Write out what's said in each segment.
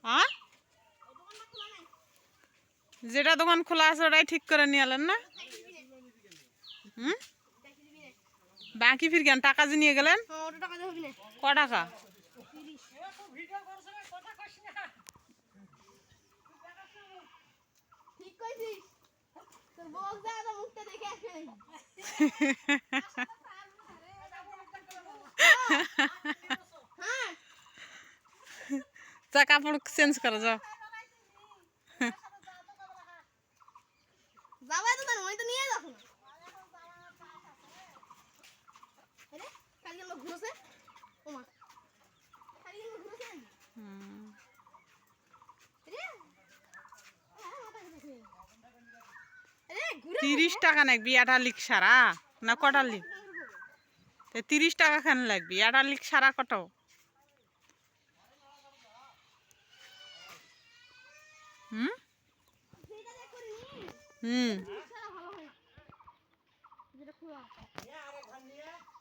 হ্যাঁ, যেটা দোকান খোলা আছে ওটাই ঠিক করে নিয়ে এলেন না? হুম, বাকি ফির কেন টাকা যে নিয়ে গেলেন? ক টাকা? যা কাপড় চেঞ্জ করে যাও। $30 নাকবি এটা লিখ সারা না কটা লিখ? 30 টাকা খান লাগবি এটা লিখ সারা কত? হুম হুম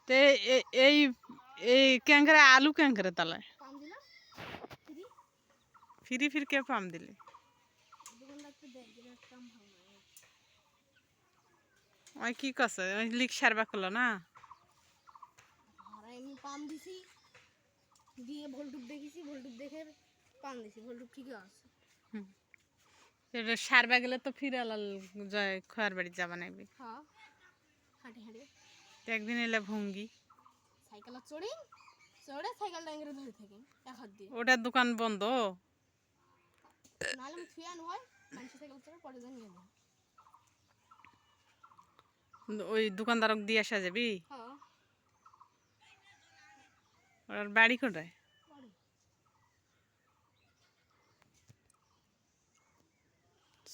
তে এই এই ক্যাঙ্কারে আলু ক্যাঙ্কারে তালায় ফিরি ফির কে পাম দিলে? ওই কি কছে ওই লিখ সারবা করলো না? পাম দিছি দিয়ে ভোল্টুপ দেখেছি, ভোল্টুপ দেখে পাম দিছি, ভোল্টুপ ঠিকই আছে। সারবা গেলে তো ফিরালাল জয় খয়ার বাড়ি যাবা নাকবি। হ্যাঁ, হাঁটে হাঁটে একদিন এলে ভঙ্গি সাইকেল চড়ে সাইকেলটা এঙ্গরে ধরে থাকি এক হাত দিয়ে। ওটার দোকান বন্ধ নাহলে থুয়ান হয় মানুষের সাইকেল চড়ে পরে যা নিয়ে নেয়। ওই দোকানদারক দিয়ে আসা যাবি? হ্যাঁ, ওর বাড়ি কোথায়?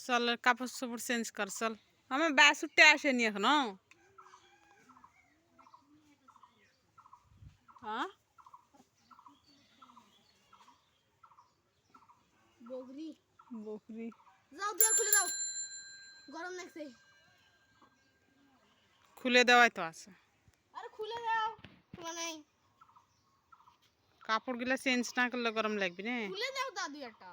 চল কাপড় চোপড় চেঞ্জ কর চল। আমার বাস উঠতে আসেনি এখনো। হ্যাঁ, বগরি বকরি যাও দিয়ে খুলে দাও, গরম লাগছে। খুলে দেওয়াই তো আছে। আরে খুলে দাও, খোলা নাই। কাপড়গুলো চেঞ্জ না করলে গরম লাগবে না? খুলে দাও দাদু একটা।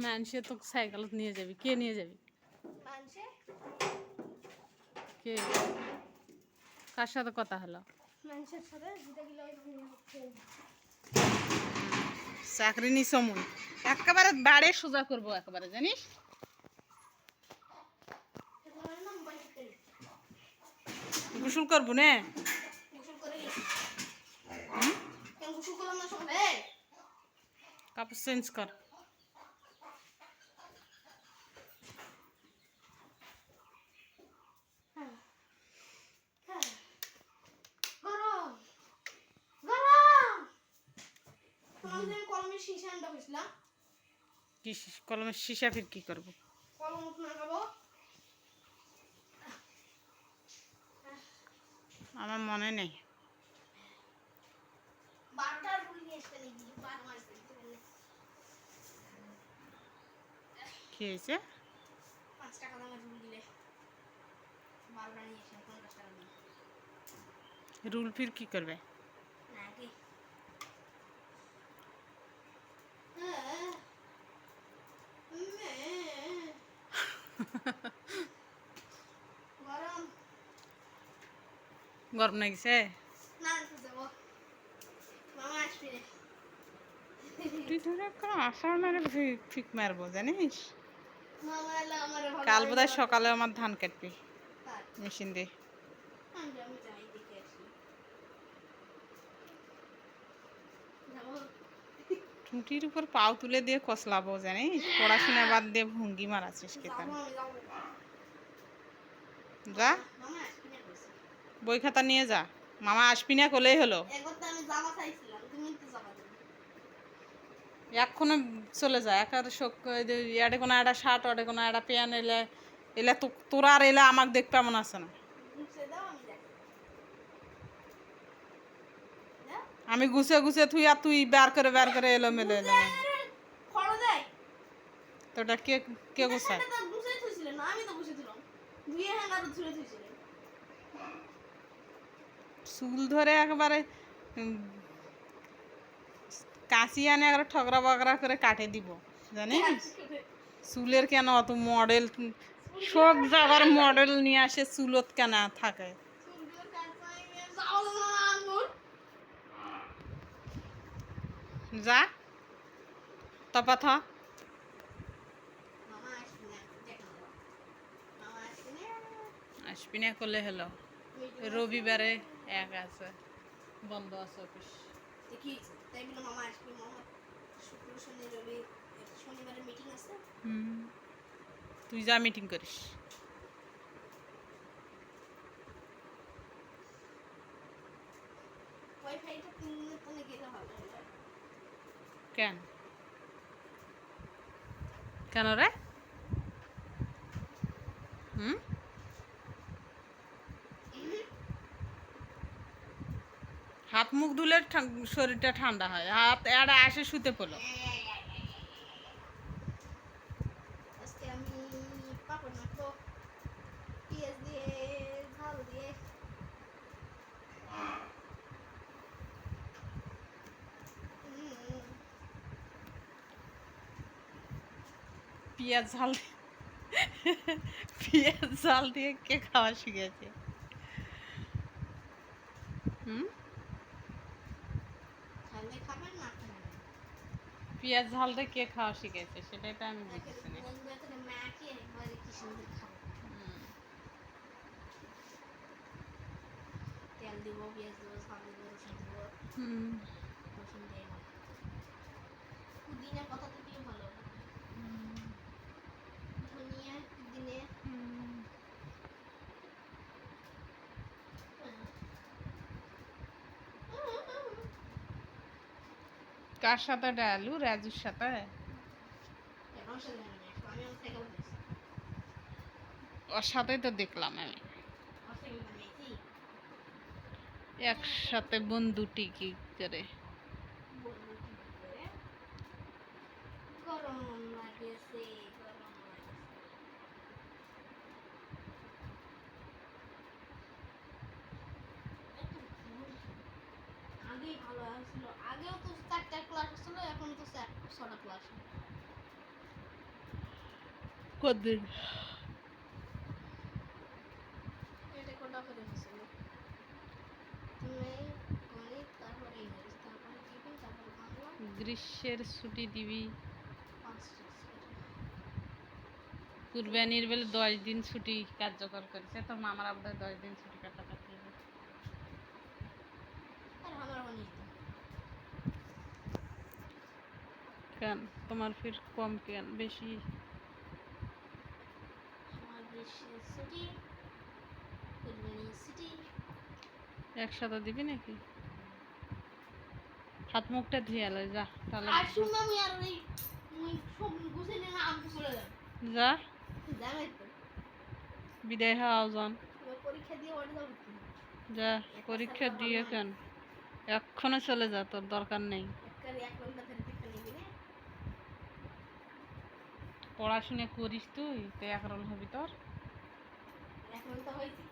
মানুষে তো সাইকেল নিয়ে যাবি, কে নিয়ে যাবি? কে কার সাথে কথা হলো? চাকরি নি সময় একেবারে বাড়ে সোজা করবো একেবারে জানিস। গোসল করবো না? কাপড় চেঞ্জ কর। কলমের শিশা ফির কি করবো? আমার মনে নেই। কি হয়েছে? রুল ফির কি করবে? গরম লাগিছে? তুই ধরে আসার মানে ঠিক মারবো জানিস। কাল বোধহয় সকালে আমার ধান কাটবি মেশিন দিয়ে। টুটির উপর পাও তুলে দিয়ে কসলাবো জানিস। পড়াশোনা বাদ দিয়ে ভঙ্গি মারাছিস কে তার? যা বই খাতা নিয়ে যা, মামা আসবি না করলেই হলো। এক্ষণে চলে যায় একার এডে কোনো একটা শার্ট ওডে কোনো একটা প্যান্ট এলে এলে তো তোরা আর এলে আমাকে দেখতে এমন আছে না। আমি গুছে গুছে থুই আর তুই বার করে এলো মেলে এলো খড় দেয় তো ওটা কে কে গোছায় সেটা তো গুছিয়ে থুইছিলেন না আমি তো গুছিয়েছিলাম ধুয়ে হ্যাঙ্গার ধুয়ে থুইছিলেন চুল ধরে একেবারে কাশি আনে একবার ঠকরা বকরা করে কাটে দিব জানিস চুলের কেন অত মডেল সব জায়গার মডেল নিয়ে আসে চুলত কেন থাকে চুলগুলো কাটছাই যাও না আঙ্গুর যা তপা থ মামা আসবে না দেখো মামা আসবে না আসবি না করলে হলো রবিবারে এক আছে বন্ধ আছে অফিস দেখি তাই বলে মামা আসবে মামা শুক্র শনি রবি শনিবারে মিটিং আছে তুই যা মিটিং করিস ওয়াইফাইটা 3 দিনের পরে গেলে ভালো হবে কেন কেন রে হাত মুখ ধুলে শরীরটা ঠান্ডা হয় হাত এড়া আসে শুতে পড়লো আজকে আমি পাপড় মাখবো পেঁয়াজ দিয়ে ঝাল দিয়ে পেঁয়াজ ঝাল পেঁয়াজ ঝাল দিয়ে কে খাওয়া শিখেছে খাইলে খাবেন না খাবেন পেঁয়াজ ঝাল দিয়ে কে খাওয়া শিখেছে সেটাই তো আমি বুঝতেছি না বন্ধু একটা ম্যাকে একবারে কি সুন্দর খাবো তেল দিব পেঁয়াজ দিব ঝাল দিব রসুন দিব রসুন দিয়ে পুদিনা পাতা তো দিয়ে ভালো ধনিয়া পুদিনা কার সাথে ডালু রাজুর সাথে ওর সাথেই তো দেখলাম আমি একসাথে বন্ধুটি কি করে গরম লাগেছে গরম লাগেছে আগেই ভালো আসছিল আগেও তো 4টা ক্লাস ছিল এখন তো 6টা ক্লাস কতদিন এটা কোনটা করে হয়েছিল তুমি গণিত তারপরে ইংরেজি তারপরে টিভি তারপরে বাংলা গ্রীষ্মের ছুটি দিবি 5টা কুরবানির বেলে 10 দিন ছুটি কার্যকর করেছে তোর মামার আবদার 10 দিন ছুটি কাটাকাটি আর আমার অনেক কেন তোমার ফির কম কেন বেশি আমার গ্রীষ্মের ছুটি কুরবানির ছুটি একসাথে দিবি নাকি হাত মুখটা ধুয়ে লয় যা তাহলে আর শুনলাম আর ওই সব গুছে নিয়ে আমতে চলে যাবে যা জানাই তো বিদায় হওয়া যান পরীক্ষা দিয়ে ওটা যাবো যা পরীক্ষা দিয়ে কেন এক্ষণে চলে যা তোর দরকার নেই একবারে 1 ঘন্টা ধরে পরীক্ষা নিবি না পড়াশোনা করিস তুই তো একরকম হবি তোর এখন তো হইছে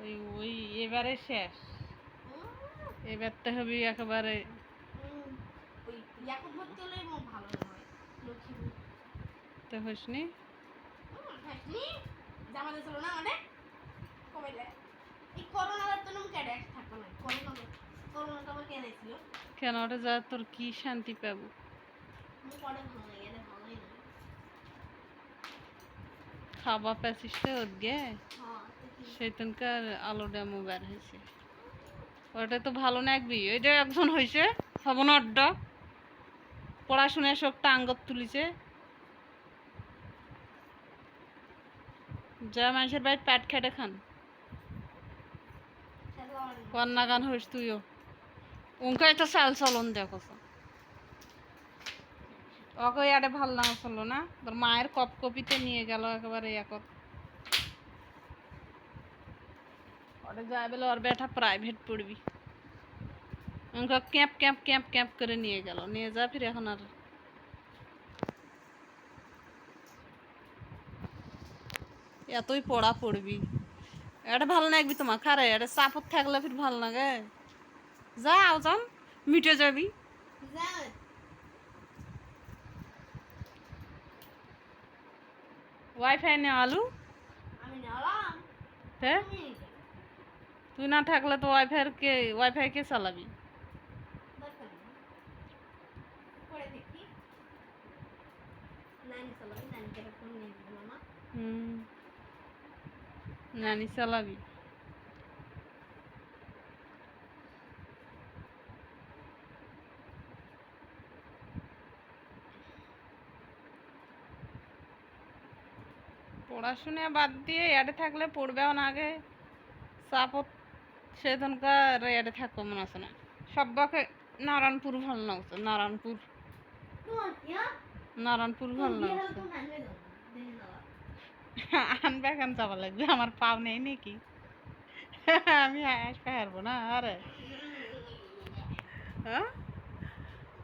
ওই ওই এবারে শেষ এবার তো হবি একেবারে ওই ইয়াকুব ভর্তি হলে ভালো হয় লক্ষ্মী তো হসনি হাসনি জামাতে ছিল না মানে কবে এই করোনার তো নাম কেটে থাকতো না করোনাটা আমার কেন ছিল কেন ওটা যা তোর কি শান্তি পাবো আমি পরে ভালো লাগে এটা ভালোই না খাওয়া পেয়েছিস তো ওর গে হ্যাঁ সেইখানকার আলো ডেমো বের হয়েছে ওটা তো ভালো নাকবি ওইটা একজন হয়েছে হবন অড্ডা পড়াশোনায় সবটা আঙ্গত তুলিছে যা মানুষের বাড়ি প্যাট খেটে খান কন্যা গান হইস তুইও উনকাই তো চাল চলন দেখো ওকে ইয়ারে ভাল না চলো না তোর মায়ের কপিতে নিয়ে গেল একেবারে একত ওটা যাই বলে ওর বেটা প্রাইভেট পড়বি আমাকে ক্যাপ ক্যাপ ক্যাপ ক্যাপ করে নিয়ে গেল, নিয়ে যা ফিরে এখন আর এতই পড়া পড়বি, এটা ভালো লাগবি তোমার খারে, এটা চাপত থাকলে ফির ভালো লাগে, যাও যান মিটে যাবি। জান ওয়াইফাই নে আলু, আমি নালাম হ্যাঁ তুমি তুই না থাকলে তো ওয়াইফাই কে চালাবি? দরকার নেই পরে দেখি নানি চালাবি নানিকে ফোন নিয়ে দিব মামা হুম, নানি চালাবি। পড়াশোনা বাদ দিয়ে এডে থাকলে পড়বেও না আগে, চাপত সেদিনকার এডে থাকবো মনে আছে না, সব্বাকে নারায়ণপুর ভালো লাগছে, নারায়ণপুর তোমার কি হ্যাঁ নারায়ণপুর তুমি ভালো বিয়ে হলে লাগছে। তুমি আনবে দাও দেখে নাও আনবে এখন যাওয়া লাগবে, আমার পাও নেই নাকি? আমি আসতে পারবো না আরে, হ্যাঁ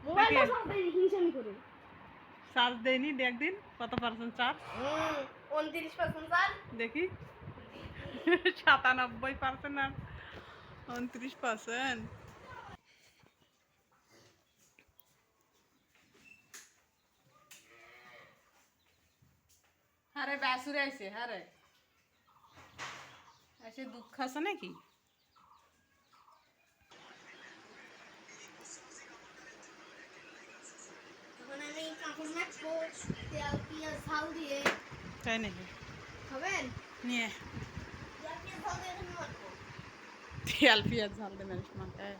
মোবাইলটা সব হিংসামি করে চার্জ দেয়নি, দেখ দিন কত পার্সেন্ট চার্জ 29% স্যার দেখি। 97% আর 29%। আরে বাসুরে আইছে, আরে এসে দুঃখ আছে নাকি? এখন আমি কাপড় মাখবো তেল পেঁয়াজ ঝাল দিয়ে তাই নাকি? খাবেন নিয়ে তেল পেঁয়াজ ঝাল দিয়ে এখন মাখবো তেল পেঁয়াজ ঝাল দে মানুষ মাথায়,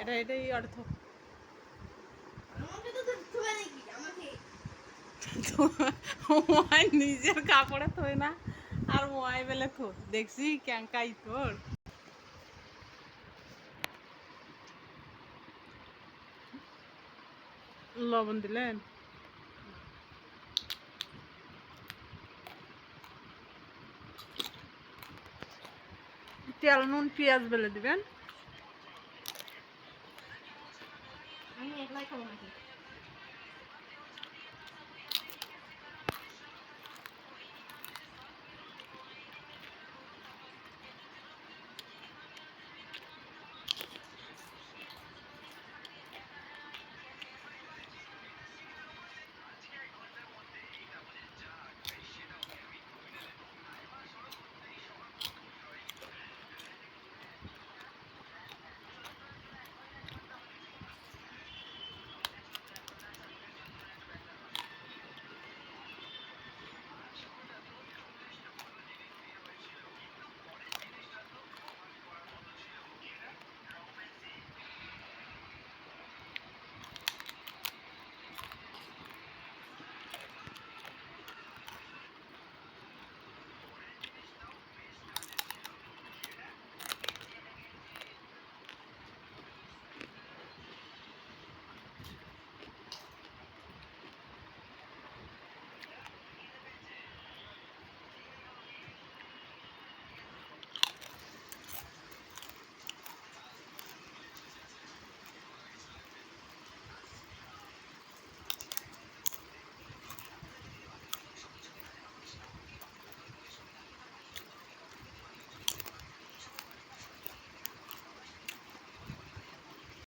এটাই অর্থ। আমাকে তো ধুবে নাকি আমাকে ওয়াই নিজের কাপড়ে থই না আর ওয়াই বেলে থো, দেখছি ক্যাঙ্কাই তোর। লবণ দিলেন? তেল নুন পেঁয়াজ বেলে দিবেন। আমি একলাই খাবো নাকি